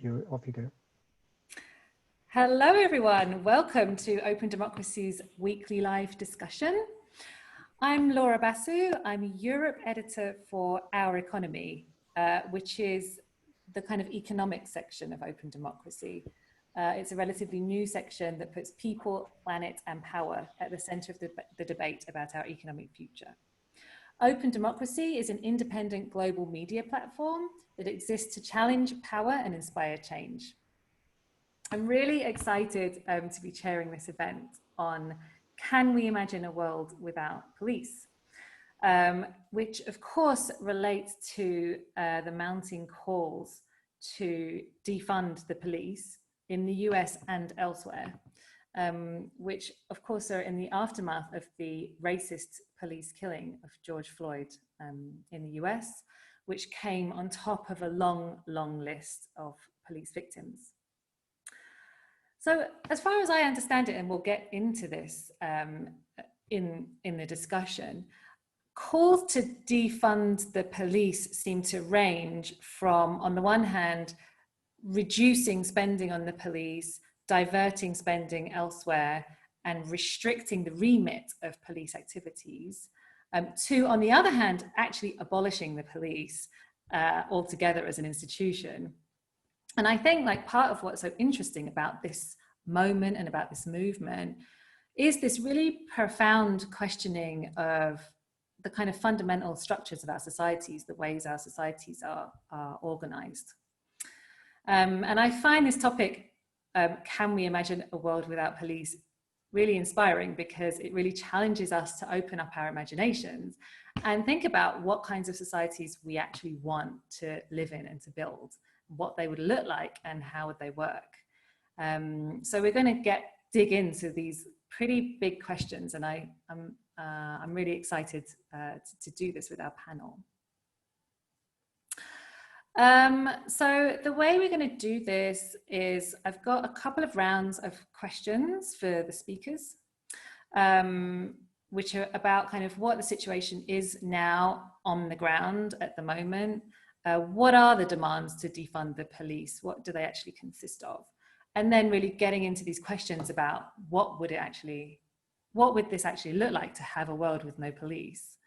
Off you go. Hello, everyone. Welcome to Open Democracy's weekly live discussion. I'm Laura Basu. I'm Europe editor for ourEconomy, which is the kind of economic section of Open Democracy. It's a relatively new section that puts people, planet, and power at the center of the debate about our economic future. Open Democracy is an independent global media platform that exists to challenge power and inspire change. I'm really excited to be chairing this event on can we imagine a world without police, which of course relates to the mounting calls to defund the police in the US and elsewhere, which of course are in the aftermath of the racist police killing of George Floyd in the US, which came on top of a long list of police victims. So as far as I understand it, and we'll get into this in the discussion, calls to defund the police seem to range from, on the one hand, reducing spending on the police, diverting spending elsewhere, and restricting the remit of police activities, to, on the other hand, actually abolishing the police altogether as an institution. And I think like part of what's so interesting about this moment and about this movement is this really profound questioning of the kind of fundamental structures of our societies, the ways our societies are organized. And I find this topic, can we imagine a world without police, really inspiring because it really challenges us to open up our imaginations and think about what kinds of societies we actually want to live in and to build, what they would look like and how would they work. So we're going to dig into these pretty big questions, and I'm really excited to do this with our panel. So the way we're going to do this is I've got a couple of rounds of questions for the speakers, which are about kind of what the situation is now on the ground at the moment. What are the demands to defund the police? What do they actually consist of? And then really getting into these questions about what would this actually look like to have a world with no police?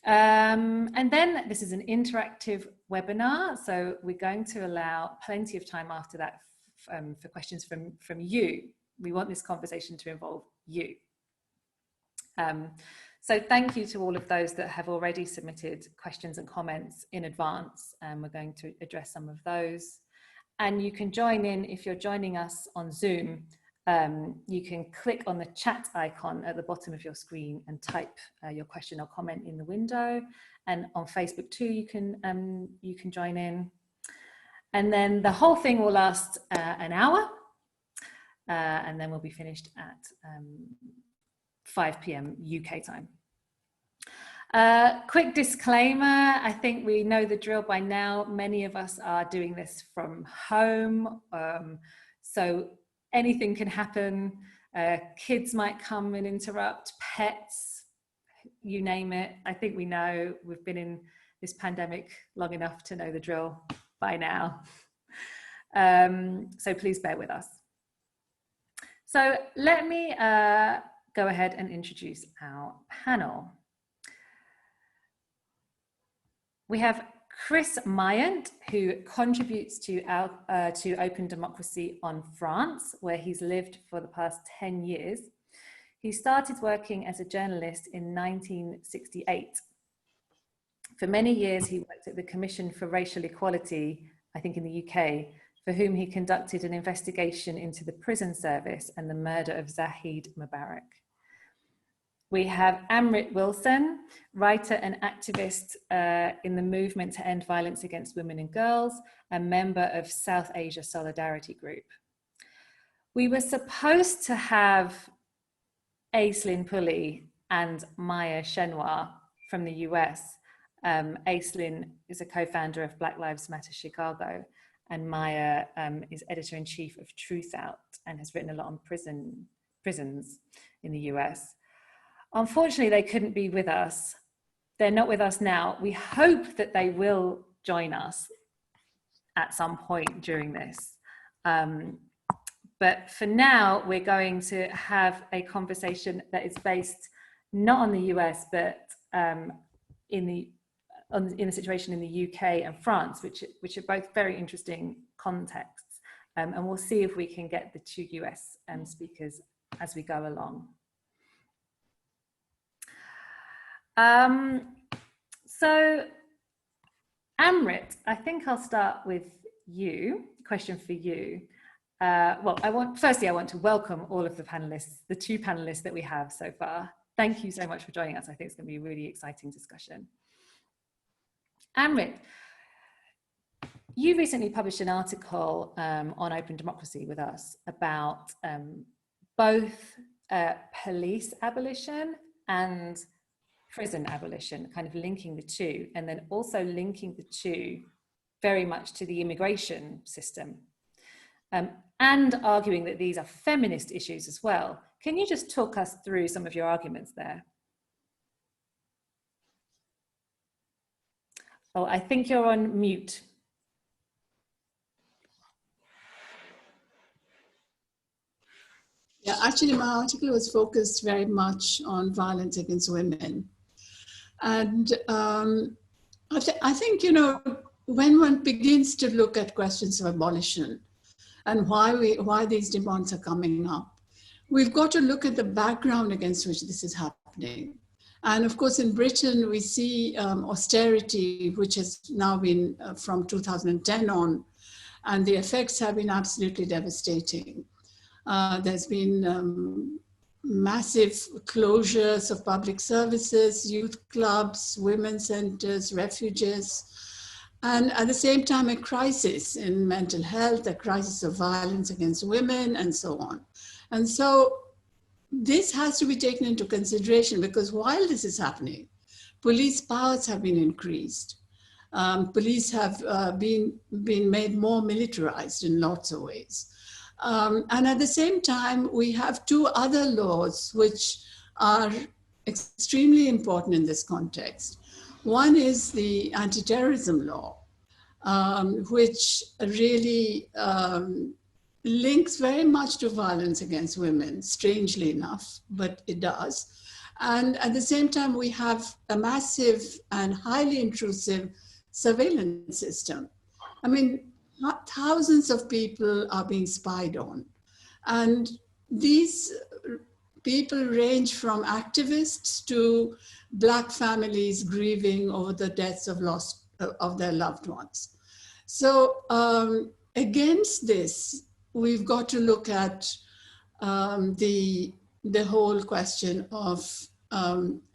And then this is an interactive webinar, so we're going to allow plenty of time after that for questions from you. We want this conversation to involve you. So thank you to all of those that have already submitted questions and comments in advance, and we're going to address some of those. And you can join in if you're joining us on Zoom. You can click on the chat icon at the bottom of your screen and type your question or comment in the window. And on Facebook too, you can join in. And then the whole thing will last an hour, and then we'll be finished at 5 p.m. UK time. Quick disclaimer, I think we know the drill by now. Many of us are doing this from home, so anything can happen. Kids might come and interrupt, pets, you name it. I think we know, we've been in this pandemic long enough to know the drill by now. So please bear with us. So let me go ahead and introduce our panel. We have Chris Myant, who contributes to Open Democracy on France, where he's lived for the past 10 years. He started working as a journalist in 1968. For many years, he worked at the Commission for Racial Equality, I think in the UK, for whom he conducted an investigation into the prison service and the murder of Zahid Mubarek. We have Amrit Wilson, writer and activist in the movement to end violence against women and girls, and member of South Asia Solidarity Group. We were supposed to have Aislinn Pulley and Maya Chenwar from the US. Aislinn is a co-founder of Black Lives Matter Chicago, and Maya is editor-in-chief of Truth Out and has written a lot on prisons in the US. Unfortunately, they couldn't be with us. They're not with us now. We hope that they will join us. at some point during this. But for now, we're going to have a conversation that is based not on the US, but in the situation in the UK and France, which are both very interesting contexts. And we'll see if we can get the two US speakers as we go along. So Amrit, I think I'll start with you. Question for you. Well, firstly, I want to welcome all of the panelists, the two panelists that we have so far. Thank you so much for joining us. I think it's going to be a really exciting discussion. Amrit, you recently published an article on openDemocracy with us about both police abolition and prison abolition, kind of linking the two, and then also linking the two very much to the immigration system, and arguing that these are feminist issues as well. Can you just talk us through some of your arguments there? Oh, I think you're on mute. Yeah, actually my article was focused very much on violence against women. And I think, you know, when one begins to look at questions of abolition and why these demands are coming up, we've got to look at the background against which this is happening. And of course, in Britain, we see austerity, which has now been from 2010 on, and the effects have been absolutely devastating. There's been massive closures of public services, youth clubs, women's centers, refuges, and at the same time, a crisis in mental health, a crisis of violence against women, and so on. And so this has to be taken into consideration, because while this is happening, police powers have been increased. Police have been made more militarized in lots of ways. And at the same time, we have two other laws which are extremely important in this context. One is the anti-terrorism law, which really links very much to violence against women, strangely enough, but it does. And at the same time, we have a massive and highly intrusive surveillance system. I mean, thousands of people are being spied on. And these people range from activists to Black families grieving over the deaths of their loved ones. So against this, we've got to look at the whole question of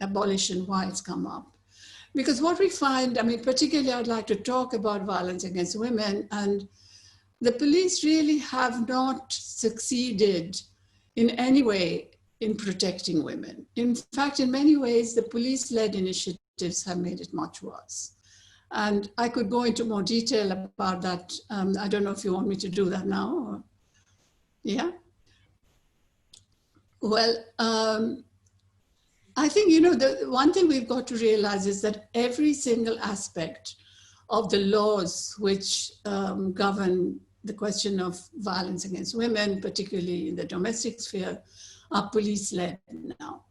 abolition, why it's come up. Because what we find, I mean, particularly I'd like to talk about violence against women, and the police really have not succeeded in any way in protecting women. In fact, in many ways, the police-led initiatives have made it much worse. And I could go into more detail about that. I don't know if you want me to do that now. Or... Yeah? Well, I think, you know, the one thing we've got to realize is that every single aspect of the laws which govern the question of violence against women, particularly in the domestic sphere, are police-led now.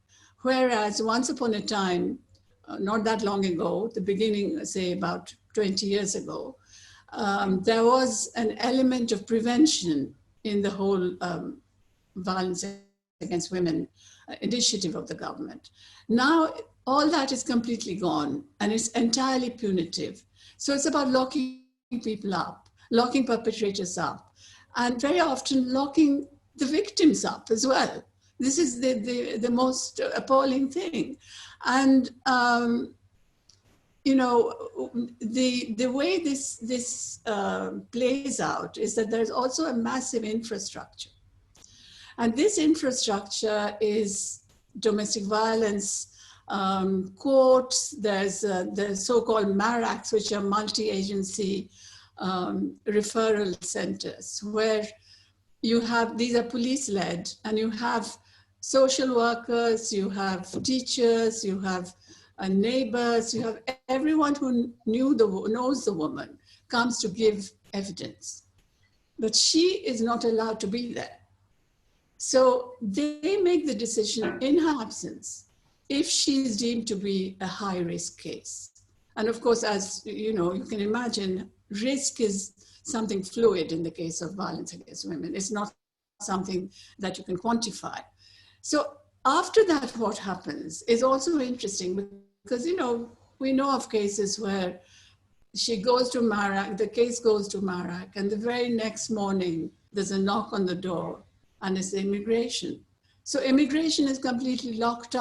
Whereas once upon a time, not that long ago, the beginning, say about 20 years ago, there was an element of prevention in the whole violence against women initiative of the government. Now, all that is completely gone, and it's entirely punitive. So it's about locking people up, locking perpetrators up, and very often locking the victims up as well. This is the most appalling thing. And, you know, the way this plays out is that there's also a massive infrastructure. And this infrastructure is domestic violence courts, there's the so-called MARACs, which are multi-agency referral centers, where you have, these are police-led, and you have social workers, you have teachers, you have neighbors, you have everyone who knows the woman comes to give evidence. But she is not allowed to be there. So they make the decision in her absence if she is deemed to be a high-risk case. And of course, as you know, you can imagine, risk is something fluid in the case of violence against women. It's not something that you can quantify. So after that, what happens is also interesting because, you know, we know of cases where she goes to Marak, the case goes to Marak, and the very next morning, there's a knock on the door, and it's immigration. So immigration is completely locked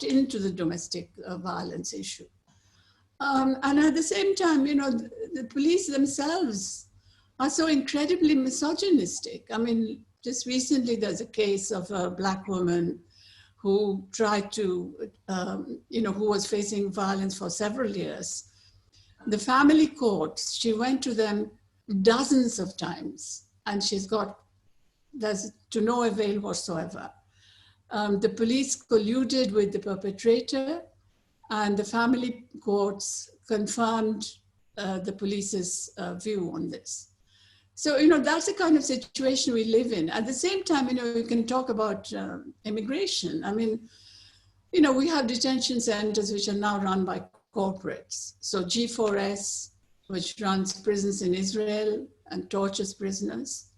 into the domestic violence issue. And at the same time, you know, the police themselves are so incredibly misogynistic. I mean, just recently, there's a case of a Black woman who tried to, you know, who was facing violence for several years. The family courts, she went to them dozens of times, and there's to no avail whatsoever. The police colluded with the perpetrator, and the family courts confirmed the police's view on this. So, you know, that's the kind of situation we live in. At the same time, you know, we can talk about immigration. I mean, you know, we have detention centers which are now run by corporates. So G4S, which runs prisons in Israel and tortures prisoners.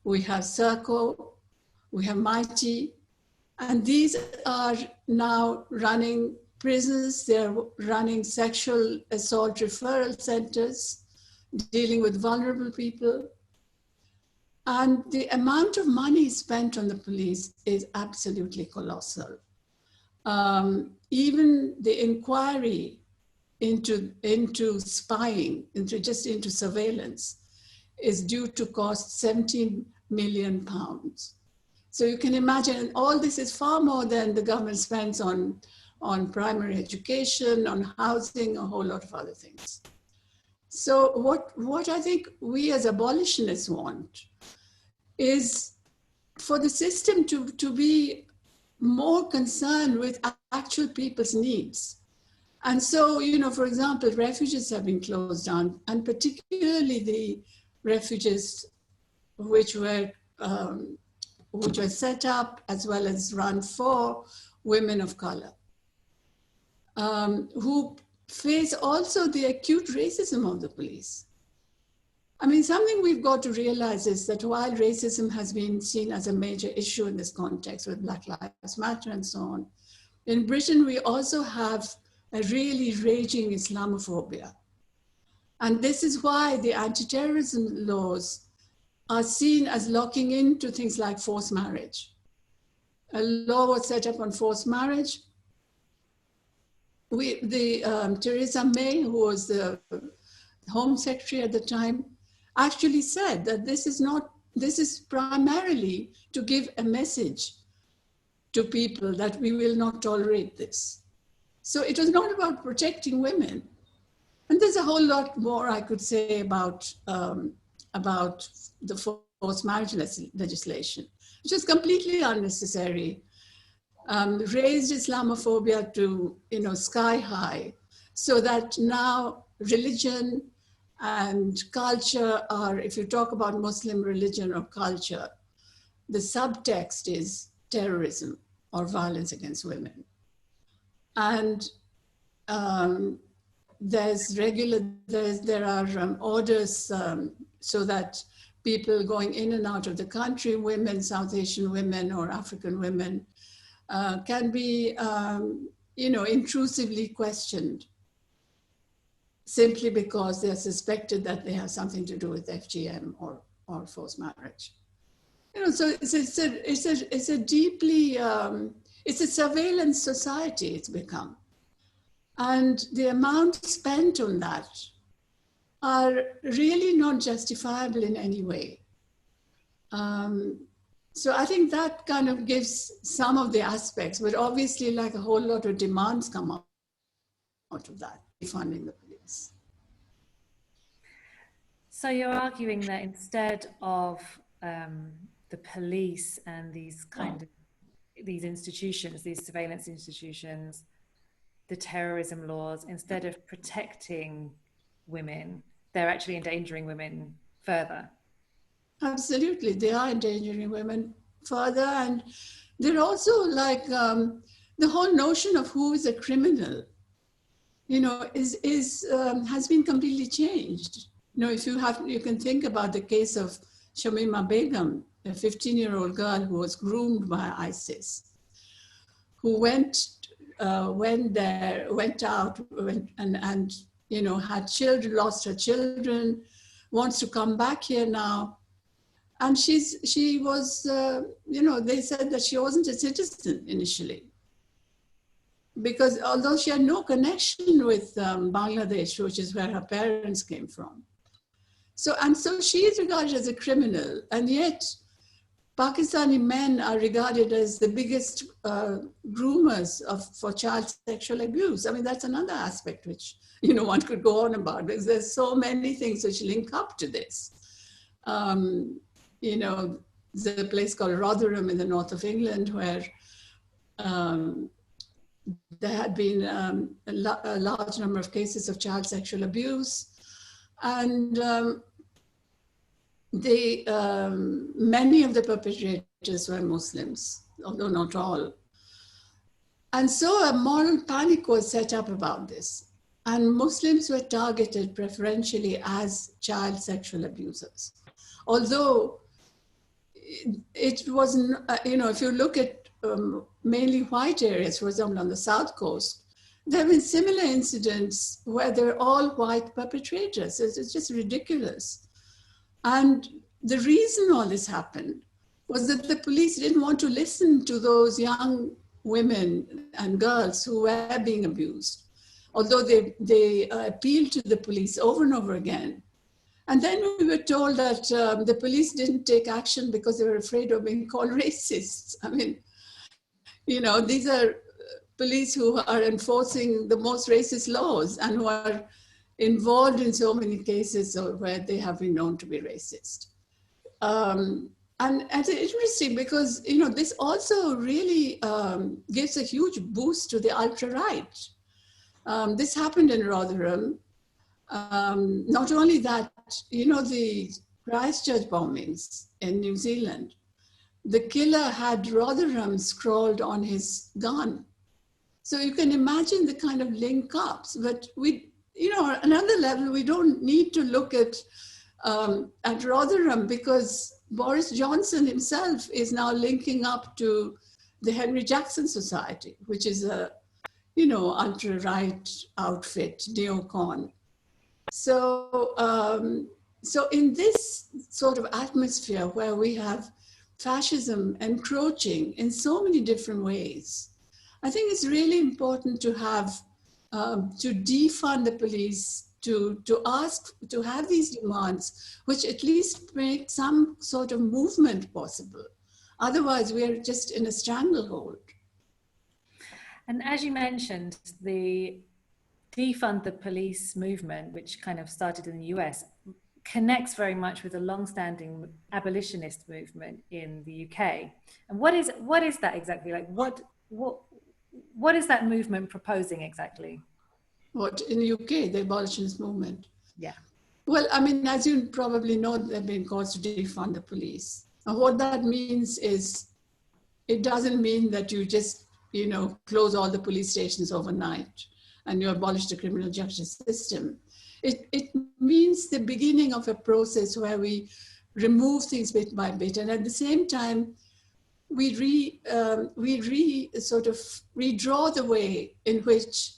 We have Serco, we have Mighty, and these are now running prisons. They're running sexual assault referral centers, dealing with vulnerable people. And the amount of money spent on the police is absolutely colossal. Even the inquiry into spying, into surveillance, is due to cost 17 million pounds. So you can imagine, all this is far more than the government spends on primary education, on housing, a whole lot of other things. So what I think we as abolitionists want is for the system to be more concerned with actual people's needs. And so, you know, for example, refuges have been closed down, and particularly the refuges which were set up as well as run for women of color, who face also the acute racism of the police. I mean, something we've got to realize is that while racism has been seen as a major issue in this context with Black Lives Matter and so on, in Britain, we also have a really raging Islamophobia. And this is why the anti-terrorism laws are seen as locking into things like forced marriage. A law was set up on forced marriage. Theresa May, who was the Home Secretary at the time, actually said that this is primarily to give a message to people that we will not tolerate this. So it was not about protecting women. And there's a whole lot more I could say about the forced marriage legislation, which is completely unnecessary, raised Islamophobia to, you know, sky high, so that now religion and culture are, if you talk about Muslim religion or culture, the subtext is terrorism or violence against women. And there are orders so that people going in and out of the country, women, South Asian women or African women, can be, you know, intrusively questioned simply because they're suspected that they have something to do with FGM or forced marriage. You know, so it's a deeply, it's a surveillance society it's become. And the amount spent on that are really not justifiable in any way. So I think that kind of gives some of the aspects, but obviously like a whole lot of demands come out of that, defunding the police. So you're arguing that instead of the police and these institutions, these surveillance institutions, the terrorism laws, instead of protecting women, they're actually endangering women further. Absolutely, they are endangering women further, and they're also like the whole notion of who is a criminal, you know, has been completely changed. You know, if you can think about the case of Shamima Begum, a 15-year-old girl who was groomed by ISIS, who went out and you know, had children, lost her children, wants to come back here now. And she was, you know, they said that she wasn't a citizen initially, because although she had no connection with Bangladesh, which is where her parents came from. So she is regarded as a criminal, and yet Pakistani men are regarded as the biggest groomers for child sexual abuse. I mean, that's another aspect which, you know, one could go on about, because there's so many things which link up to this. You know, there's a place called Rotherham in the north of England where there had been a large number of cases of child sexual abuse, and many of the perpetrators were Muslims, although not all. And so a moral panic was set up about this, and Muslims were targeted preferentially as child sexual abusers. Although it wasn't, you know, if you look at mainly white areas, for example, on the South Coast, there have been similar incidents where they're all white perpetrators. It's just ridiculous. And the reason all this happened was that the police didn't want to listen to those young women and girls who were being abused, although they appealed to the police over and over again. And then we were told that the police didn't take action because they were afraid of being called racists. I mean, you know, these are police who are enforcing the most racist laws and who are involved in so many cases where they have been known to be racist. And it's interesting because, you know, this also really gives a huge boost to the ultra-right. This happened in Rotherham. Not only that, you know, the Christchurch bombings in New Zealand, the killer had Rotherham scrawled on his gun. So you can imagine the kind of link-ups. But we, you know, on another level, we don't need to look at Rotherham, because Boris Johnson himself is now linking up to the Henry Jackson Society, which is a, you know, ultra-right outfit, neocon. So, so in this sort of atmosphere where we have fascism encroaching in so many different ways, I think it's really important to have, to defund the police, to ask, to have these demands, which at least make some sort of movement possible. Otherwise, we're just in a stranglehold. And as you mentioned, the defund the police movement, which kind of started in the US, connects very much with a long-standing abolitionist movement in the UK. And what is that exactly? Like, what is that movement proposing exactly? What, in the UK, the abolitionist movement? Yeah. Well, I mean, as you probably know, there have been calls to defund the police. And what that means is, it doesn't mean that you just, you know, close all the police stations overnight and you abolish the criminal justice system. It means the beginning of a process where we remove things bit by bit, and at the same time, we sort of redraw the way in which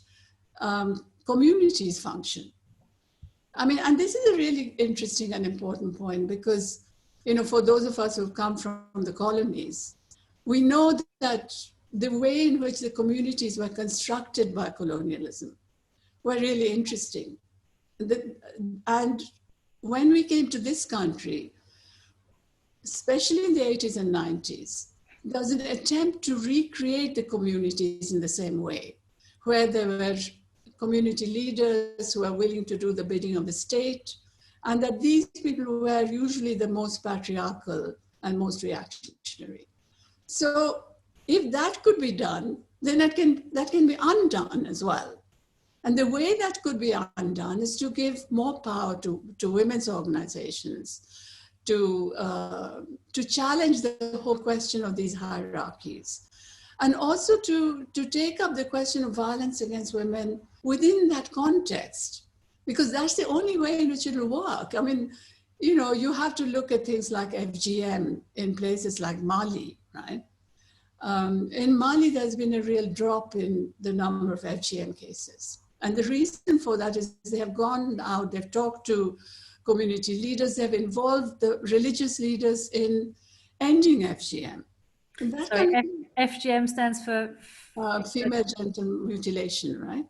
communities function. I mean, and this is a really interesting and important point, because, you know, for those of us who've come from the colonies, we know that the way in which the communities were constructed by colonialism were really interesting. And when we came to this country, especially in the 80s and 90s, there was an attempt to recreate the communities in the same way, where there were community leaders who were willing to do the bidding of the state, and that these people were usually the most patriarchal and most reactionary. So if that could be done, then that can be undone as well. And the way that could be undone is to give more power to women's organizations, to challenge the whole question of these hierarchies, and also to take up the question of violence against women within that context, because that's the only way in which it will work. I mean, you know, you have to look at things like FGM in places like Mali, right? In Mali, there's been a real drop in the number of FGM cases. And the reason for that is they have gone out, they've talked to community leaders, they've involved the religious leaders in ending FGM. Sorry, FGM stands for? Female genital mutilation, right?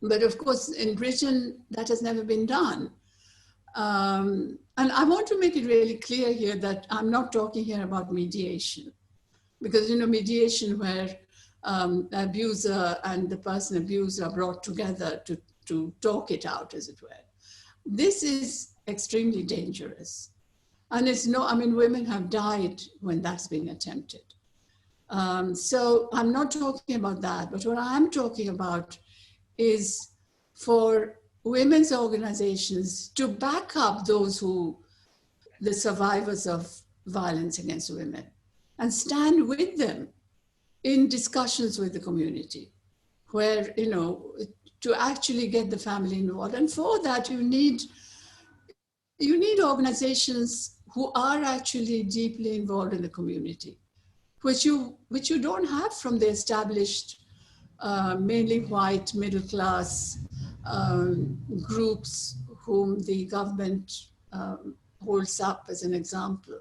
But of course, in Britain, that has never been done. And I want to make it really clear here that I'm not talking here about mediation. Because, you know, mediation where the abuser and the person abused are brought together to talk it out, as it were. This is extremely dangerous. And it's no, I mean, women have died when that's been attempted. So I'm not talking about that, but what I'm talking about is for women's organizations to back up those the survivors of violence against women, and stand with them in discussions with the community, where, you know, to actually get the family involved. And for that, you need organizations who are actually deeply involved in the community, which you don't have from the established, mainly white, middle class groups whom the government holds up as an example.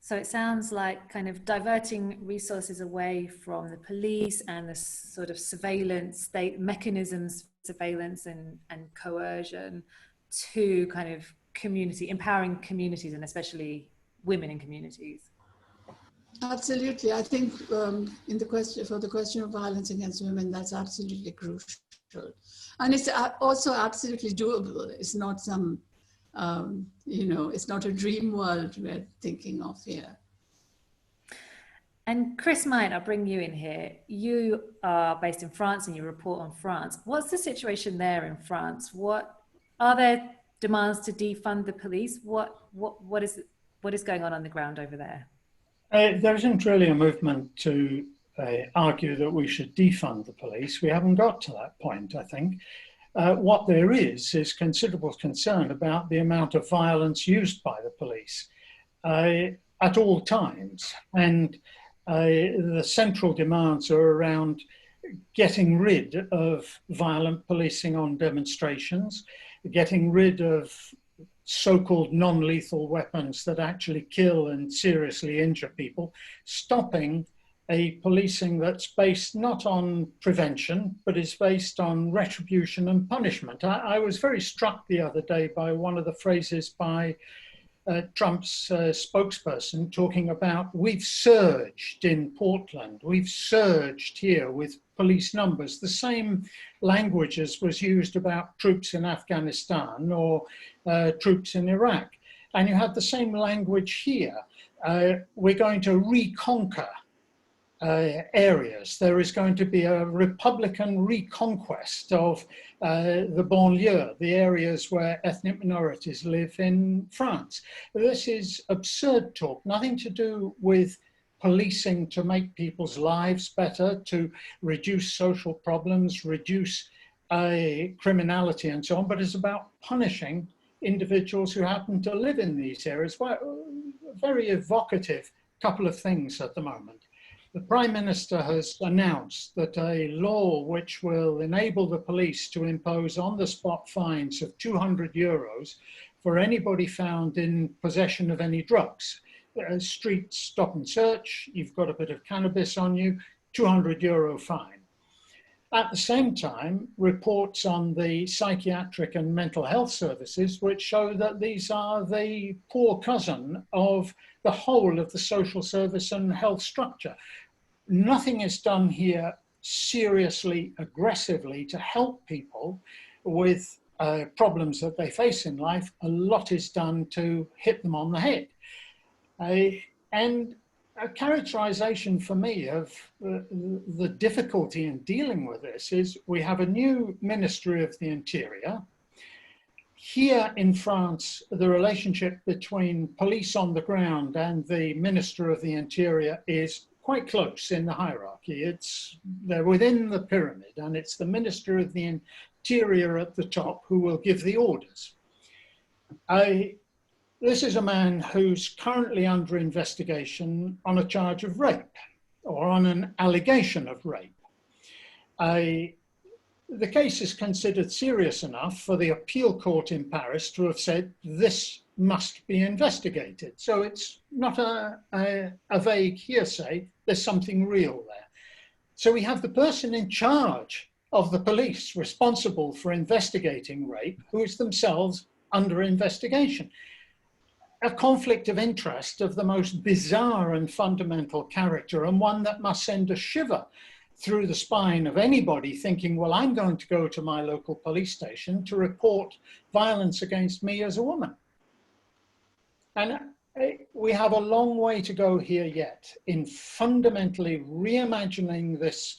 So it sounds like kind of diverting resources away from the police and the sort of surveillance state mechanisms, surveillance and coercion, to kind of community, empowering communities, and especially women in communities. Absolutely. I think for the question of violence against women, that's absolutely crucial. And it's also absolutely doable. It's not some you know, it's not a dream world we're thinking of here. And Chris Myant, I'll bring you in here. You are based in France and you report on France. What's the situation there in France? What are there demands to defund the police? What is going on the ground over there? There isn't really a movement to argue that we should defund the police. We haven't got to that point, I think. What there is considerable concern about the amount of violence used by the police at all times. And the central demands are around getting rid of violent policing on demonstrations, getting rid of so-called non-lethal weapons that actually kill and seriously injure people, stopping a policing that's based not on prevention, but is based on retribution and punishment. I was very struck the other day by one of the phrases by Trump's spokesperson talking about, we've surged in Portland, we've surged here with police numbers. The same language as was used about troops in Afghanistan or troops in Iraq. And you have the same language here. We're going to reconquer areas. There is going to be a Republican reconquest of the banlieue, the areas where ethnic minorities live in France. This is absurd talk, nothing to do with policing to make people's lives better, to reduce social problems, reduce criminality and so on, but it's about punishing individuals who happen to live in these areas. Well, very evocative couple of things at the moment. The Prime Minister has announced that a law which will enable the police to impose on-the-spot fines of €200 for anybody found in possession of any drugs. Street stop and search, you've got a bit of cannabis on you, €200 fine. At the same time, reports on the psychiatric and mental health services which show that these are the poor cousin of the whole of the social service and health structure. Nothing is done here seriously, aggressively to help people with problems that they face in life. A lot is done to hit them on the head. And a characterization for me of the difficulty in dealing with this is we have a new Ministry of the Interior. Here in France, the relationship between police on the ground and the Minister of the Interior is quite close in the hierarchy. They're within the pyramid, and it's the Minister of the Interior at the top who will give the orders. This is a man who's currently under investigation on a charge of rape, or on an allegation of rape. The case is considered serious enough for the appeal court in Paris to have said this must be investigated. So it's not a vague hearsay, there's something real there. So we have the person in charge of the police responsible for investigating rape, who is themselves under investigation. A conflict of interest of the most bizarre and fundamental character, and one that must send a shiver through the spine of anybody thinking, well, I'm going to go to my local police station to report violence against me as a woman. And we have a long way to go here yet in fundamentally reimagining this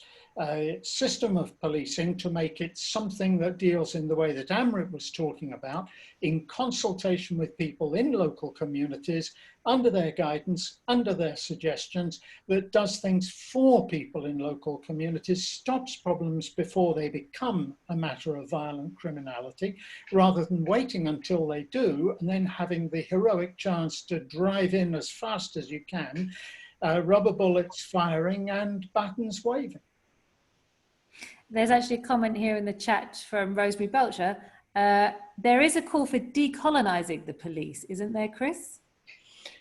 system of policing to make it something that deals in the way that Amrit was talking about, in consultation with people in local communities, under their guidance, under their suggestions, that does things for people in local communities, stops problems before they become a matter of violent criminality, rather than waiting until they do, and then having the heroic chance to drive in as fast as you can, rubber bullets firing and batons waving. There's actually a comment here in the chat from Rosemary Belcher. There is a call for decolonizing the police, isn't there, Chris?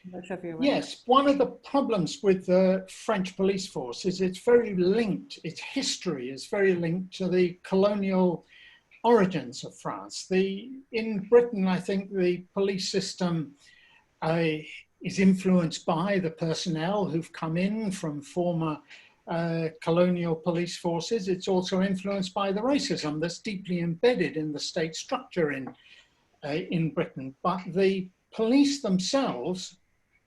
I'm not sure if you're aware. Yes, one of the problems with the French police force is it's very linked, its history is very linked to the colonial origins of France. In Britain, I think the police system is influenced by the personnel who've come in from former colonial police forces. It's also influenced by the racism that's deeply embedded in the state structure in Britain. But the police themselves,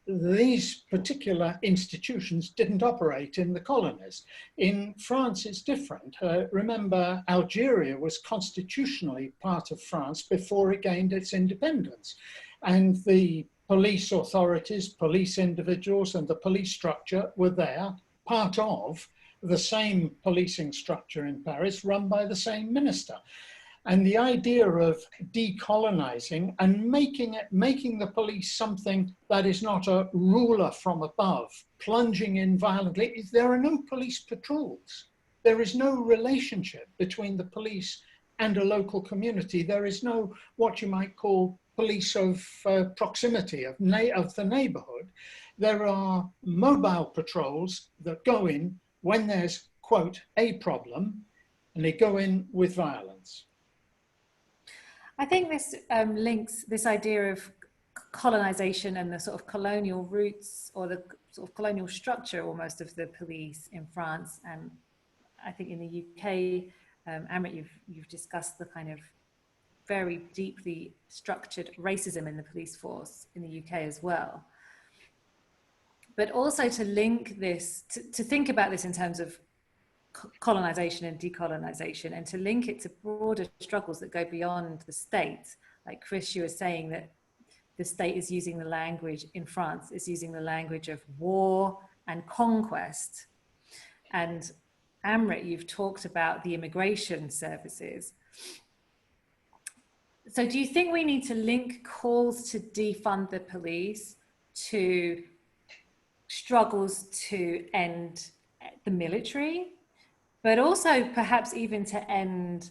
these particular institutions didn't operate in the colonies. In France, it's different. Remember, Algeria was constitutionally part of France before it gained its independence. And the police authorities, police individuals, and the police structure were there, part of the same policing structure in Paris, run by the same minister. And the idea of decolonizing and making the police something that is not a ruler from above, plunging in violently. There are no police patrols. There is no relationship between the police and a local community. There is no what you might call police of proximity, of the neighborhood. There are mobile patrols that go in when there's, quote, a problem, and they go in with violence. I think this links this idea of colonization and the sort of colonial roots, or the sort of colonial structure almost, of the police in France. And I think in the UK, Amrit, you've discussed the kind of very deeply structured racism in the police force in the UK as well. But also to link this, to think about this in terms of colonization and decolonization, and to link it to broader struggles that go beyond the state. Like Chris, you were saying that the state is using the language in France, is using the language of war and conquest. And Amrit, you've talked about the immigration services. So do you think we need to link calls to defund the police to struggles to end the military, but also perhaps even to end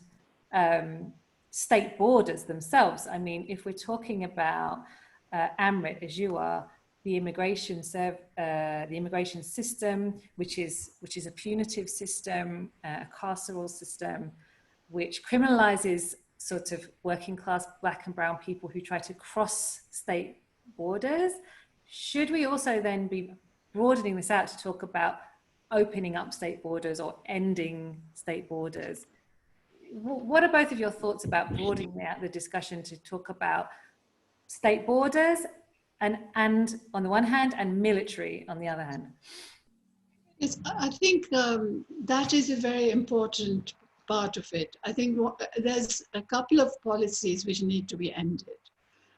state borders themselves? I mean, if we're talking about Amrit, as you are, the immigration system, which is a punitive system, a carceral system, which criminalizes sort of working class Black and brown people who try to cross state borders. Should we also then be broadening this out to talk about opening up state borders or ending state borders? What are both of your thoughts about broadening out the discussion to talk about state borders and on the one hand, and military on the other hand? Yes, I think that is a very important part of it. I think there's a couple of policies which need to be ended.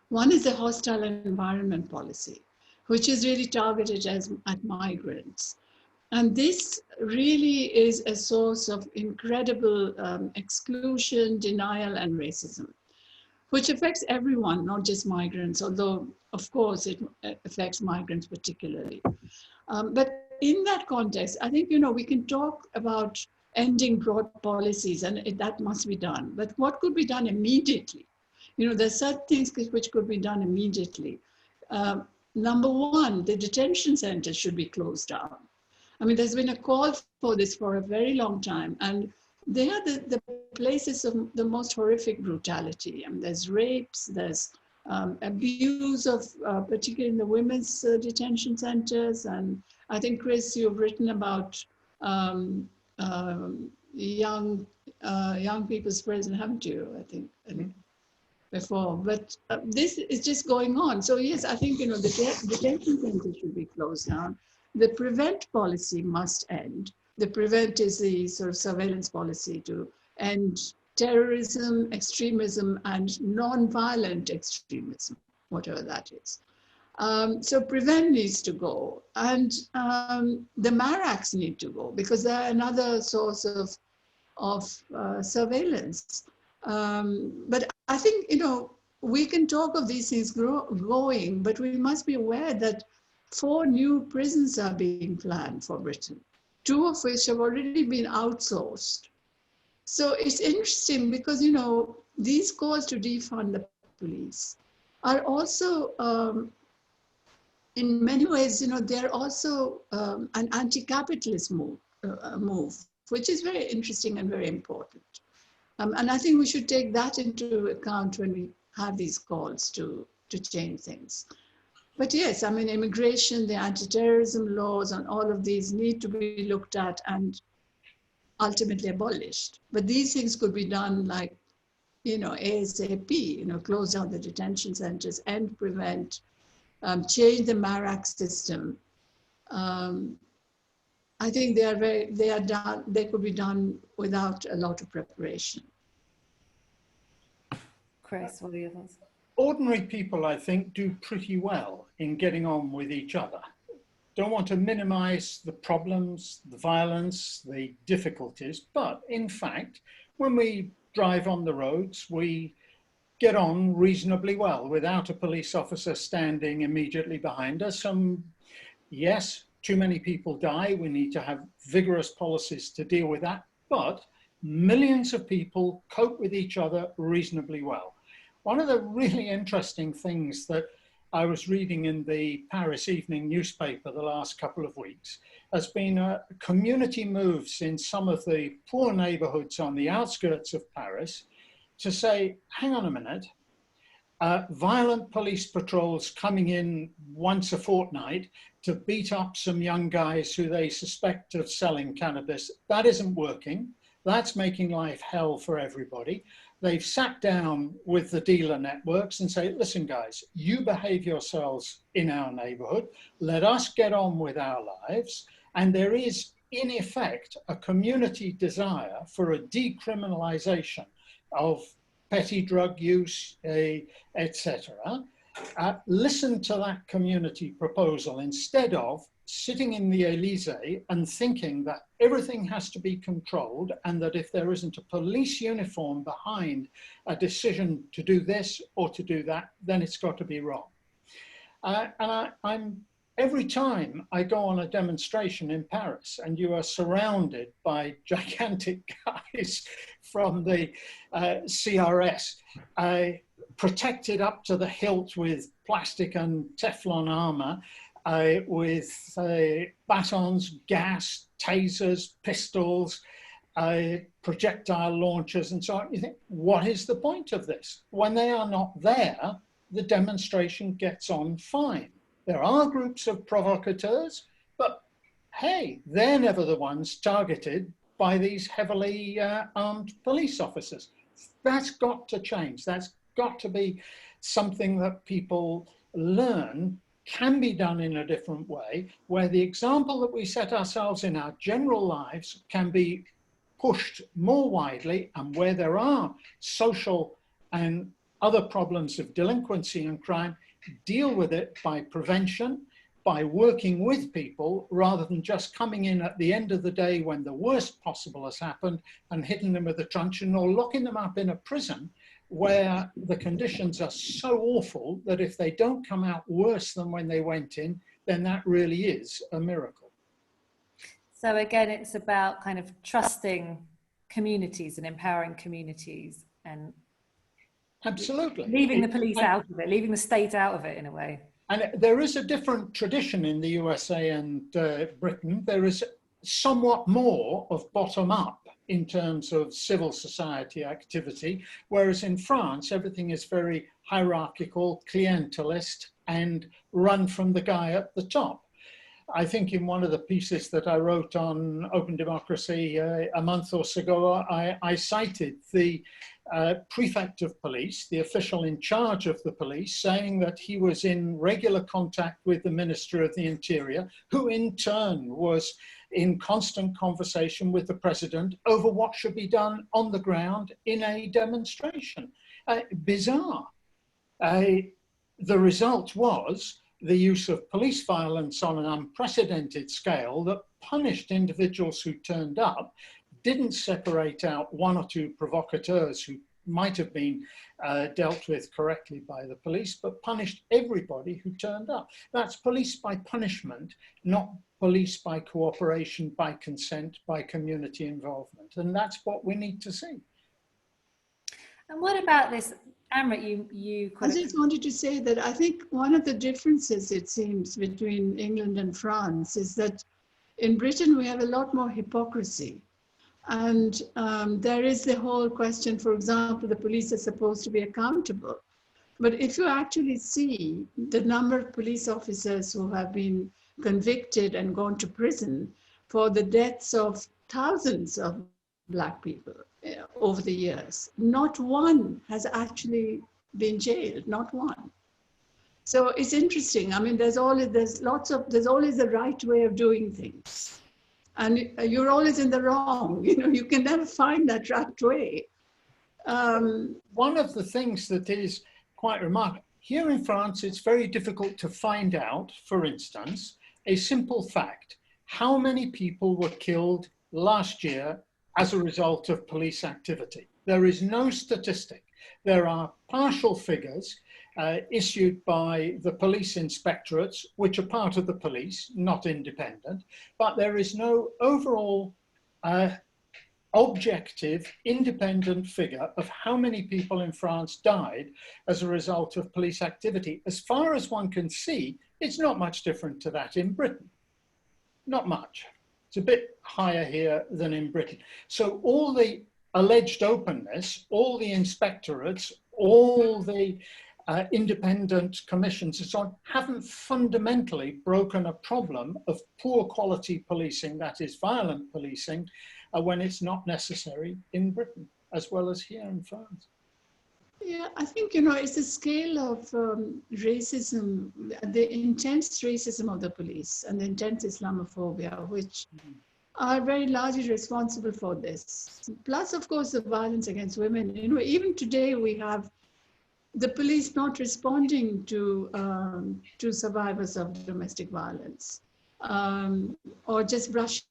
One is the hostile environment policy, which is really targeted at migrants. And this really is a source of incredible exclusion, denial, and racism, which affects everyone, not just migrants, although, of course, it affects migrants particularly. But in that context, I think, we can talk about ending broad policies, and that must be done. But what could be done immediately? There's certain things which could be done immediately. Number one, the detention centers should be closed down. I mean, there's been a call for this for a very long time, and they are the places of the most horrific brutality. I mean, there's rapes, there's abuse of, particularly in the women's detention centers. And I think, Chris, you've written about young people's prison, haven't you? I think before. But this is just going on. So yes, I think the detention centers should be closed down. The prevent policy must end. The prevent is the sort of surveillance policy to end terrorism, extremism, and non-violent extremism, whatever that is. So prevent needs to go, and the MARACs need to go, because they're another source of surveillance. But I think, we can talk of these things going, but we must be aware that 4 new prisons are being planned for Britain, 2 of which have already been outsourced. So it's interesting because, these calls to defund the police are also, in many ways, they're also an anti-capitalist move, which is very interesting and very important. And I think we should take that into account when we have these calls to change things. But yes, I mean, immigration, the anti-terrorism laws, and all of these need to be looked at and ultimately abolished. But these things could be done like, ASAP, close down the detention centers, and prevent, change the MARAC system. I think they could be done without a lot of preparation. Chris, what are your thoughts? Ordinary people, I think, do pretty well in getting on with each other. Don't want to minimize the problems, the violence, the difficulties, but in fact, when we drive on the roads, we get on reasonably well without a police officer standing immediately behind us. Yes, too many people die. We need to have vigorous policies to deal with that, but millions of people cope with each other reasonably well. One of the really interesting things that I was reading in the Paris Evening newspaper the last couple of weeks has been community moves in some of the poor neighborhoods on the outskirts of Paris to say, hang on a minute, violent police patrols coming in once a fortnight to beat up some young guys who they suspect of selling cannabis, that isn't working. That's making life hell for everybody. They've sat down with the dealer networks and say, listen guys, you behave yourselves in our neighborhood, let us get on with our lives. And there is, in effect, a community desire for a decriminalization of petty drug use, etc. Listen to that community proposal instead of sitting in the Elysee and thinking that everything has to be controlled and that if there isn't a police uniform behind a decision to do this or to do that, then it's got to be wrong. Every time I go on a demonstration in Paris and you are surrounded by gigantic guys from the CRS, protected up to the hilt with plastic and Teflon armor, with batons, gas, tasers, pistols, projectile launchers and so on. You think, what is the point of this? When they are not there, the demonstration gets on fine. There are groups of provocateurs, but hey, they're never the ones targeted by these heavily armed police officers. That's got to change. That's got to be something that people learn can be done in a different way, where the example that we set ourselves in our general lives can be pushed more widely, and where there are social and other problems of delinquency and crime, deal with it by prevention, by working with people, rather than just coming in at the end of the day when the worst possible has happened and hitting them with a truncheon or locking them up in a prison where the conditions are so awful that if they don't come out worse than when they went in, then that really is a miracle. So again, it's about kind of trusting communities and empowering communities and absolutely leaving the police out of it, leaving the state out of it in a way. And there is a different tradition in the USA and Britain. There is somewhat more of bottom up in terms of civil society activity, whereas in France, everything is very hierarchical, clientelist, and run from the guy at the top. I think in one of the pieces that I wrote on Open Democracy a month or so ago, I cited the prefect of police, the official in charge of the police, saying that he was in regular contact with the Minister of the Interior, who in turn was in constant conversation with the president over what should be done on the ground in a demonstration. Bizarre. The result was the use of police violence on an unprecedented scale that punished individuals who turned up, didn't separate out one or two provocateurs who might have been dealt with correctly by the police, but punished everybody who turned up. That's police by punishment, not police by cooperation, by consent, by community involvement. And that's what we need to see. And what about this, Amrit, you I just wanted to say that I think one of the differences, it seems, between England and France is that in Britain we have a lot more hypocrisy. And there is the whole question, for example, the police are supposed to be accountable. But if you actually see the number of police officers who have been convicted and gone to prison for the deaths of thousands of Black people over the years, not one has actually been jailed, not one. So it's interesting. I mean, there's always the right way of doing things. And you're always in the wrong. You know, you can never find that right way. One of the things that is quite remarkable, here in France, it's very difficult to find out, for instance, a simple fact. How many people were killed last year as a result of police activity? There is no statistic. There are partial figures issued by the police inspectorates, which are part of the police, not independent, but there is no overall objective, independent figure of how many people in France died as a result of police activity. As far as one can see, it's not much different to that in Britain. Not much. It's a bit higher here than in Britain. So all the alleged openness, all the inspectorates, all the independent commissions and so on, haven't fundamentally broken a problem of poor quality policing, that is violent policing, when it's not necessary in Britain, as well as here in France. Yeah, I think, you know, it's a scale of racism, the intense racism of the police and the intense Islamophobia, which are very largely responsible for this. Plus, of course, the violence against women. You know, even today we have the police not responding to survivors of domestic violence, or just brushing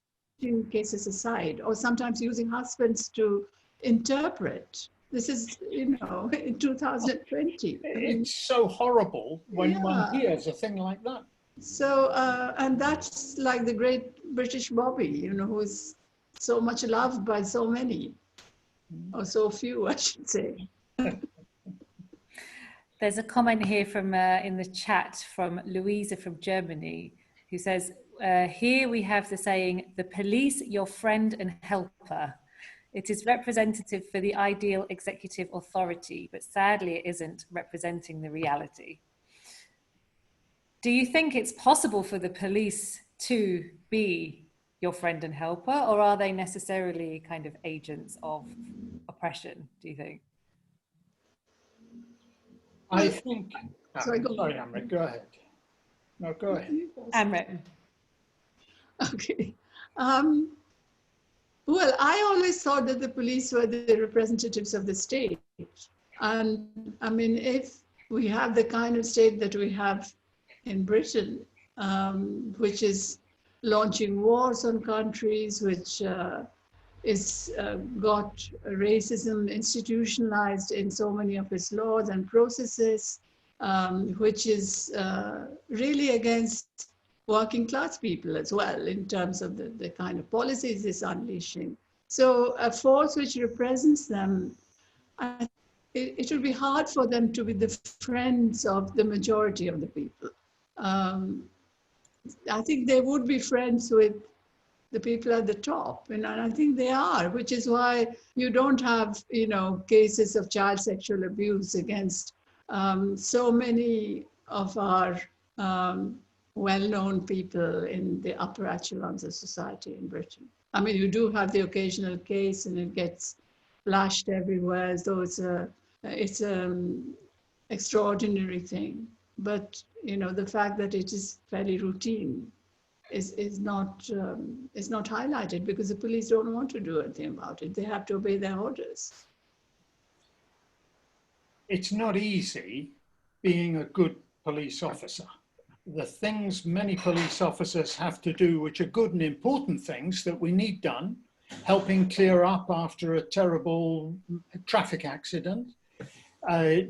cases aside, or sometimes using husbands to interpret. This is, you know, in 2020. It's so horrible when one hears a thing like that. So, and that's like the great British Bobby, you know, who is so much loved by so many, or so few, I should say. There's a comment here from in the chat from Louisa from Germany, who says, here we have the saying, the police, your friend and helper. It is representative for the ideal executive authority, but sadly it isn't representing the reality. Do you think it's possible for the police to be your friend and helper, or are they necessarily kind of agents of oppression, do you think? I think Sorry, go Sorry, Amrit, go ahead. No, go ahead. Amrit. Okay. Well, I always thought that the police were the representatives of the state. And I mean, if we have the kind of state that we have in Britain, which is launching wars on countries, which is got racism institutionalized in so many of its laws and processes, which is really against working class people as well in terms of the kind of policies it's unleashing. So a force which represents them, it would be hard for them to be the friends of the majority of the people. I think they would be friends with the people at the top, and I think they are, which is why you don't have, cases of child sexual abuse against so many of our well-known people in the upper echelons of society in Britain. I mean, you do have the occasional case and it gets flashed everywhere, so it's an extraordinary thing. But, the fact that it is fairly routine is not highlighted because the police don't want to do anything about it. They have to obey their orders. It's not easy being a good police officer. The things many police officers have to do, which are good and important things that we need done, helping clear up after a terrible traffic accident,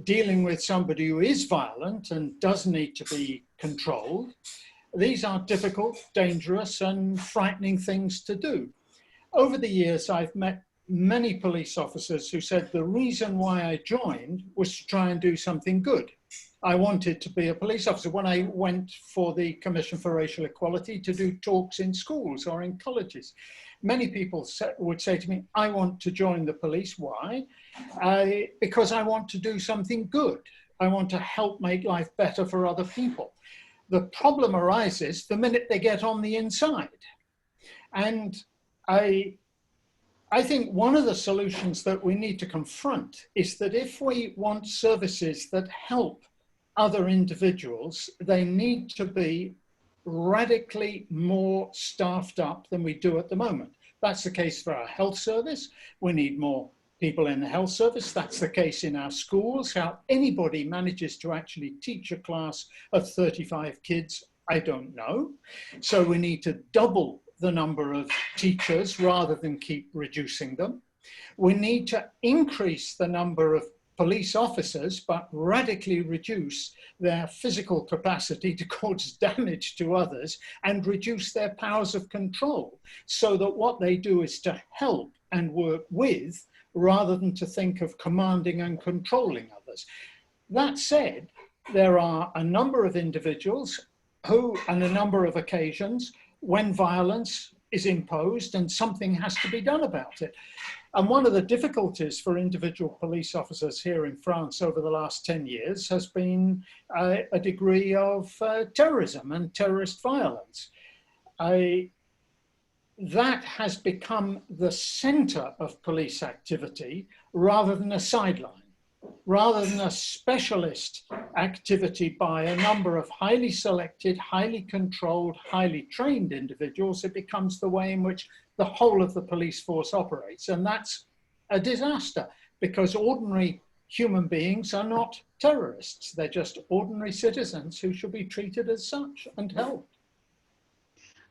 dealing with somebody who is violent and does need to be controlled. These are difficult, dangerous, and frightening things to do. Over the years, I've met many police officers who said the reason why I joined was to try and do something good. I wanted to be a police officer. When I went for the Commission for Racial Equality to do talks in schools or in colleges, many people would say to me, I want to join the police. Why? Because I want to do something good. I want to help make life better for other people. The problem arises the minute they get on the inside. And I think one of the solutions that we need to confront is that if we want services that help other individuals, they need to be radically more staffed up than we do at the moment. That's the case for our health service. We need more people in the health service. That's the case in our schools. How anybody manages to actually teach a class of 35 kids, I don't know. So we need to double the number of teachers rather than keep reducing them. We need to increase the number of police officers, but radically reduce their physical capacity to cause damage to others and reduce their powers of control so that what they do is to help and work with rather than to think of commanding and controlling others. That said, there are a number of individuals who, on a number of occasions, when violence is imposed and something has to be done about it. And one of the difficulties for individual police officers here in France over the last 10 years has been a degree of terrorism and terrorist violence. That has become the center of police activity rather than a sideline, rather than a specialist activity by a number of highly selected, highly controlled, highly trained individuals. It becomes the way in which the whole of the police force operates. And that's a disaster because ordinary human beings are not terrorists. They're just ordinary citizens who should be treated as such and helped.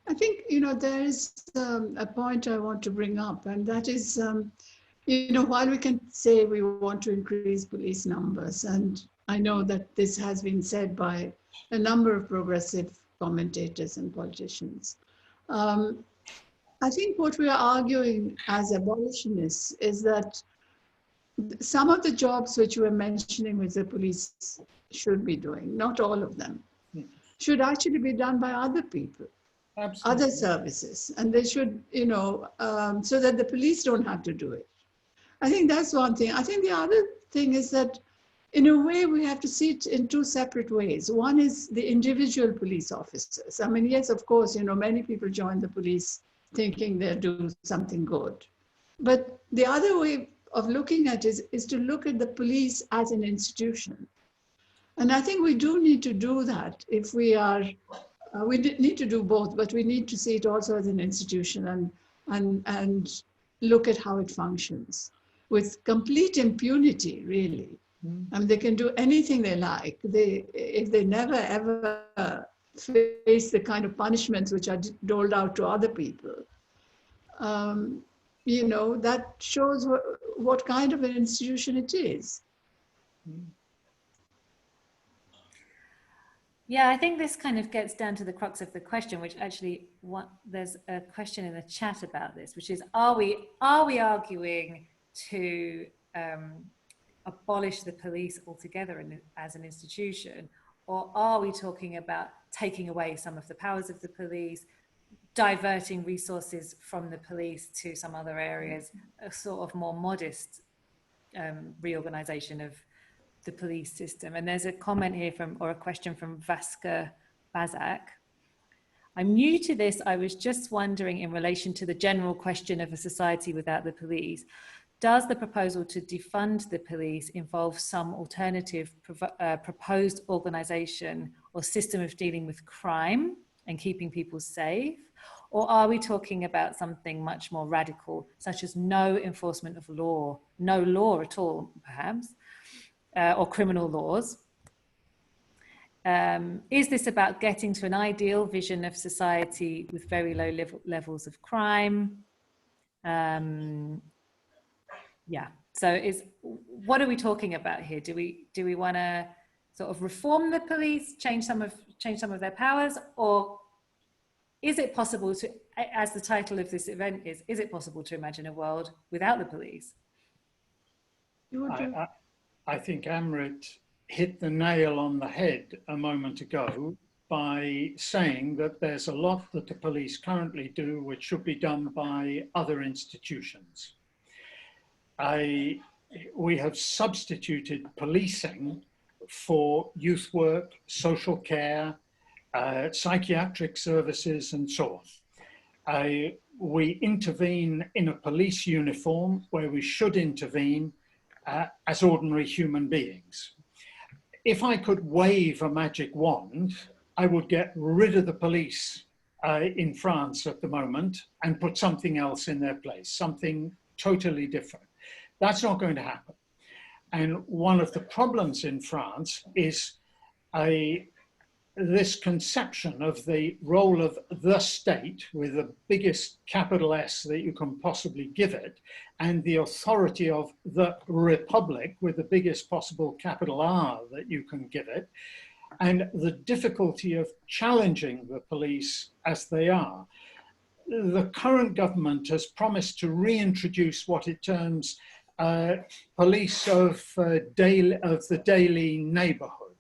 I think, there is a point I want to bring up, and that is, while we can say we want to increase police numbers, and I know that this has been said by a number of progressive commentators and politicians, I think what we are arguing as abolitionists is that some of the jobs which you were mentioning which the police should be doing, not all of them, should actually be done by other people. Absolutely. Other services, and they should, so that the police don't have to do it. I think that's one thing. I think the other thing is that in a way we have to see it in two separate ways. One is the individual police officers. I mean, yes, of course, many people join the police thinking they'll do something good. But the other way of looking at it is to look at the police as an institution. And I think we do need to do that if we are, we need to do both, but we need to see it also as an institution and look at how it functions with complete impunity, really. I mean, they can do anything they like. If they never ever face the kind of punishments which are doled out to other people, you know, that shows what kind of an institution it is. Yeah, I think this kind of gets down to the crux of the question, which actually, there's a question in the chat about this, which is, are we arguing to abolish the police altogether as an institution, or are we talking about taking away some of the powers of the police, diverting resources from the police to some other areas, a sort of more modest reorganization of the police system? And there's a comment here or a question from Vaska Bazak. I'm new to this. I was just wondering, in relation to the general question of a society without the police, does the proposal to defund the police involve some alternative proposed organization or system of dealing with crime and keeping people safe? Or are we talking about something much more radical, such as no enforcement of law, no law at all, perhaps, or criminal laws? Is this about getting to an ideal vision of society with very low levels of crime? Yeah, so what are we talking about here? Do we want to sort of reform the police, change some of their powers, or is it possible to, as the title of this event is it possible to imagine a world without the police? I think Amrit hit the nail on the head a moment ago by saying that there's a lot that the police currently do which should be done by other institutions. We have substituted policing for youth work, social care, psychiatric services, and so on. We intervene in a police uniform where we should intervene as ordinary human beings. If I could wave a magic wand, I would get rid of the police in France at the moment and put something else in their place, something totally different. That's not going to happen. And one of the problems in France is this conception of the role of the state, with the biggest capital S that you can possibly give it, and the authority of the republic, with the biggest possible capital R that you can give it, and the difficulty of challenging the police as they are. The current government has promised to reintroduce what it terms police of the daily neighborhood,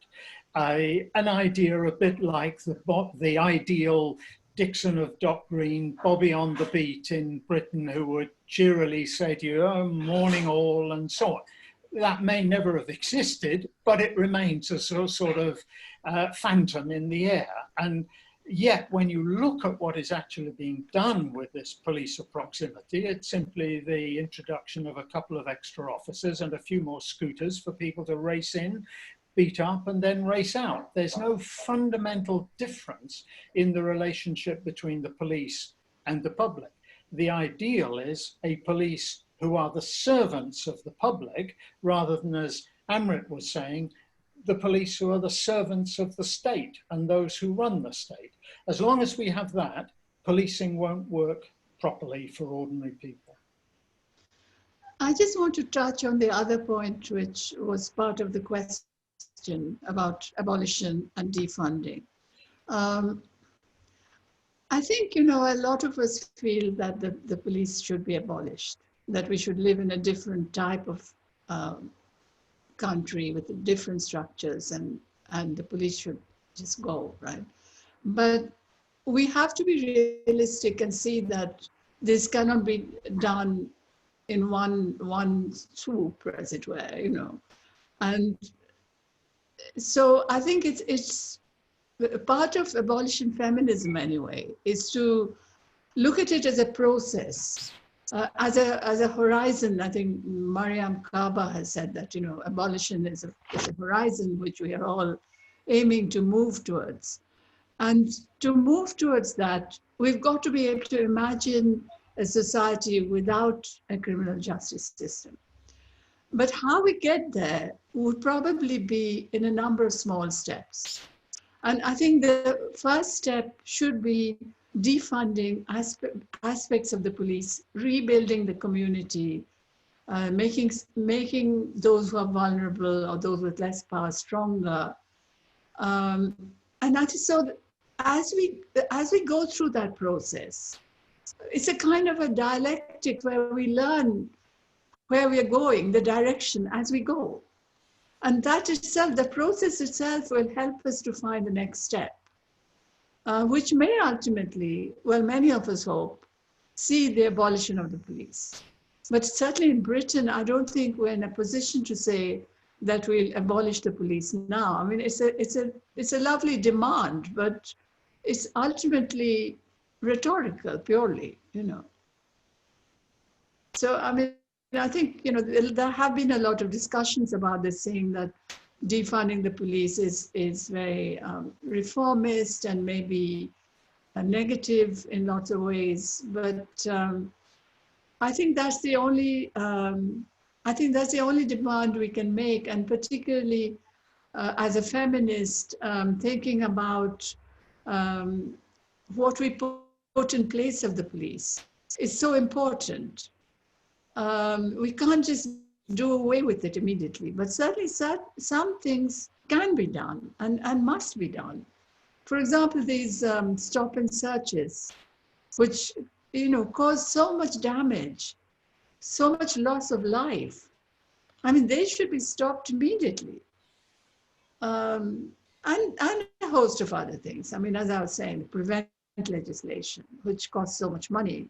an idea a bit like the ideal Dixon of Dock Green, Bobby on the beat in Britain, who would cheerily say to you, oh, morning all, and so on. That may never have existed, but it remains a sort of phantom in the air. And yet, when you look at what is actually being done with this police of proximity, it's simply the introduction of a couple of extra officers and a few more scooters for people to race in, beat up, and then race out. There's no fundamental difference in the relationship between the police and the public. The ideal is a police who are the servants of the public, rather than, as Amrit was saying, the police who are the servants of the state and those who run the state. As long as we have that, policing won't work properly for ordinary people. I just want to touch on the other point, which was part of the question about abolition and defunding. I think, you know, a lot of us feel that the police should be abolished, that we should live in a different type of country with different structures, and the police should just go, right? But we have to be realistic and see that this cannot be done in one swoop, as it were, you know. And so I think it's part of abolition feminism anyway, is to look at it as a process As a horizon, I think Mariam Kaba has said that, you know, abolition is a horizon which we are all aiming to move towards. And to move towards that, we've got to be able to imagine a society without a criminal justice system. But how we get there would probably be in a number of small steps. And I think the first step should be defunding aspects of the police, rebuilding the community, making those who are vulnerable or those with less power stronger. And that is so that as we go through that process, it's a kind of a dialectic where we learn where we are going, the direction as we go. And that itself, the process itself will help us to find the next step, which may ultimately, well, many of us hope, see the abolition of the police. But certainly in Britain, I don't think we're in a position to say that we'll abolish the police now. I mean, it's a lovely demand, but it's ultimately rhetorical, purely, you know. So, I mean, I think, you know, there have been a lot of discussions about this, saying that defunding the police is very reformist and maybe negative in lots of ways. But I think that's the only demand we can make, and particularly as a feminist, thinking about what we put in place of the police is so important. We can't just do away with it immediately, but certainly some things can be done and must be done. For example, these stop and searches, which, you know, cause so much damage, so much loss of life. I mean, they should be stopped immediately. And a host of other things. I mean, as I was saying, prevent legislation, which costs so much money.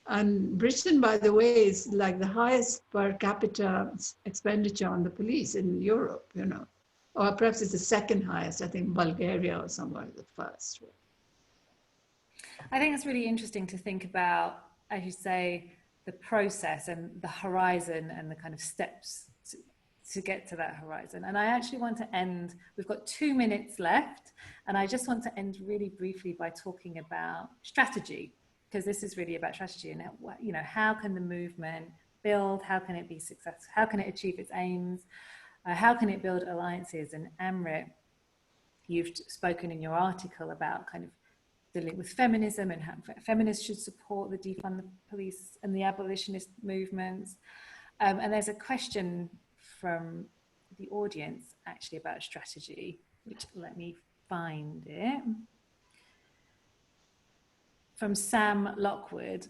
And Britain, by the way, is like the highest per capita expenditure on the police in Europe, you know, or perhaps it's the second highest. I think Bulgaria or somewhere the first. I think it's really interesting to think about, as you say, the process and the horizon and the kind of steps to get to that horizon. And I actually want to end, we've got 2 minutes left, and I just want to end really briefly by talking about strategy, because this is really about strategy and, you know, how can the movement build, how can it be successful, how can it achieve its aims, how can it build alliances? And Amrit, you've spoken in your article about kind of dealing with feminism and how feminists should support the defund the police and the abolitionist movements. And there's a question from the audience actually about strategy, which let me find it. From Sam Lockwood: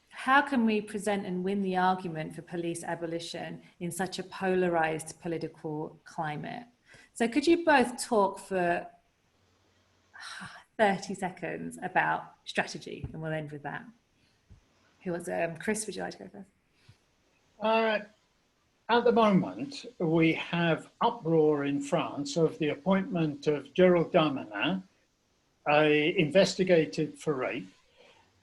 how can we present and win the argument for police abolition in such a polarized political climate? So could you both talk for 30 seconds about strategy, and we'll end with that. Who wants Chris, would you like to go first? At the moment, we have uproar in France of the appointment of Gerald Darmanin, investigated for rape.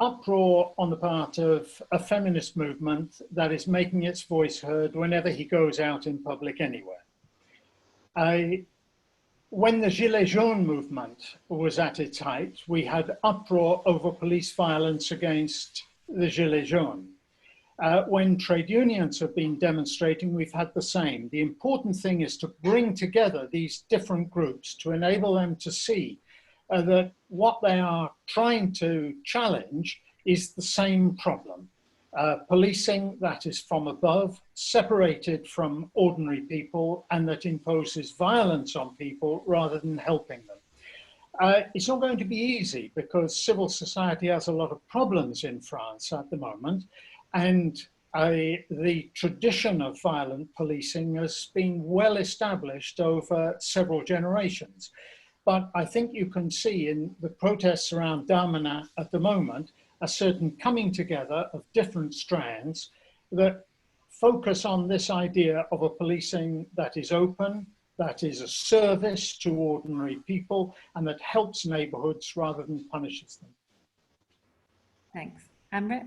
Uproar on the part of a feminist movement that is making its voice heard whenever he goes out in public anywhere. When the Gilets jaunes movement was at its height, we had uproar over police violence against the Gilets jaunes. When trade unions have been demonstrating, we've had the same. The important thing is to bring together these different groups to enable them to see that what they are trying to challenge is the same problem. Policing that is from above, separated from ordinary people, and that imposes violence on people rather than helping them. It's not going to be easy because civil society has a lot of problems in France at the moment, and the tradition of violent policing has been well established over several generations. But I think you can see in the protests around Darmanin at the moment a certain coming together of different strands that focus on this idea of a policing that is open, that is a service to ordinary people, and that helps neighborhoods rather than punishes them. Thanks. Amrit?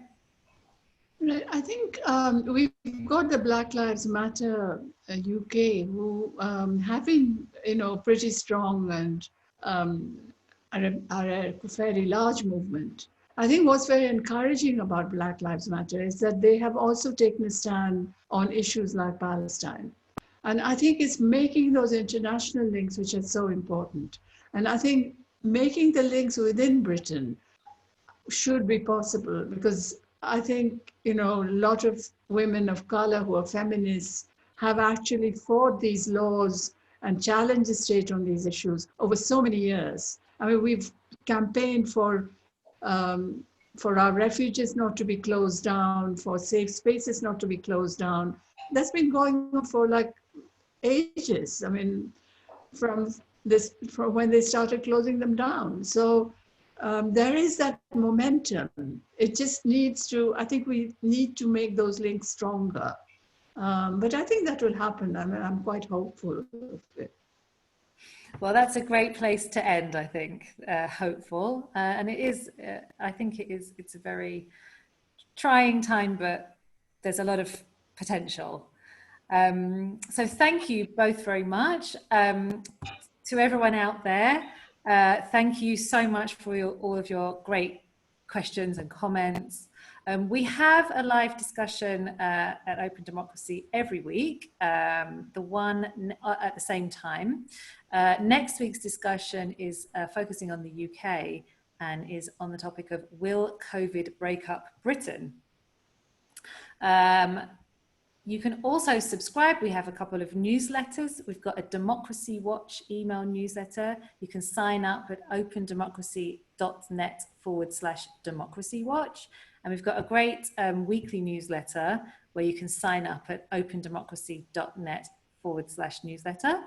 Right. I think we've got the Black Lives Matter UK who have been, pretty strong and are a fairly large movement. I think what's very encouraging about Black Lives Matter is that they have also taken a stand on issues like Palestine. And I think it's making those international links which are so important. And I think making the links within Britain should be possible because I think, a lot of women of color who are feminists have actually fought these laws and challenged the state on these issues over so many years. I mean, we've campaigned for our refuges not to be closed down, for safe spaces not to be closed down. That's been going on for like ages. I mean, from when they started closing them down. So there is that momentum. It just needs to, I think we need to make those links stronger. But I think that will happen. I mean, I'm quite hopeful of it. Well, that's a great place to end, I think, hopeful. And it is, I think it's a very trying time, but there's a lot of potential. So thank you both very much. To everyone out there, thank you so much for all of your great questions and comments. We have a live discussion at Open Democracy every week, the one at the same time. Next week's discussion is focusing on the UK and is on the topic of will COVID break up Britain? You can also subscribe. We have a couple of newsletters. We've got a Democracy Watch email newsletter. You can sign up at opendemocracy.net/Democracy Watch. And we've got a great weekly newsletter where you can sign up at opendemocracy.net/newsletter.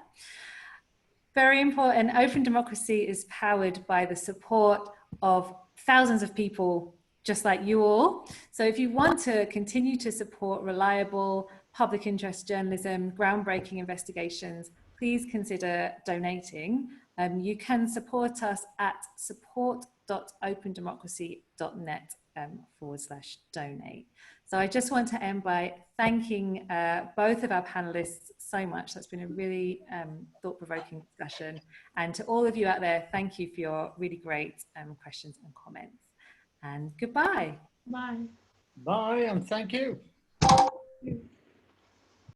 Very important, Open Democracy is powered by the support of thousands of people just like you all. So if you want to continue to support reliable public interest journalism, groundbreaking investigations, please consider donating. You can support us at support.opendemocracy.net/donate. So I just want to end by thanking both of our panelists so much. That's been a really thought-provoking discussion. And to all of you out there, thank you for your really great questions and comments. And goodbye. Bye. Bye, and thank you.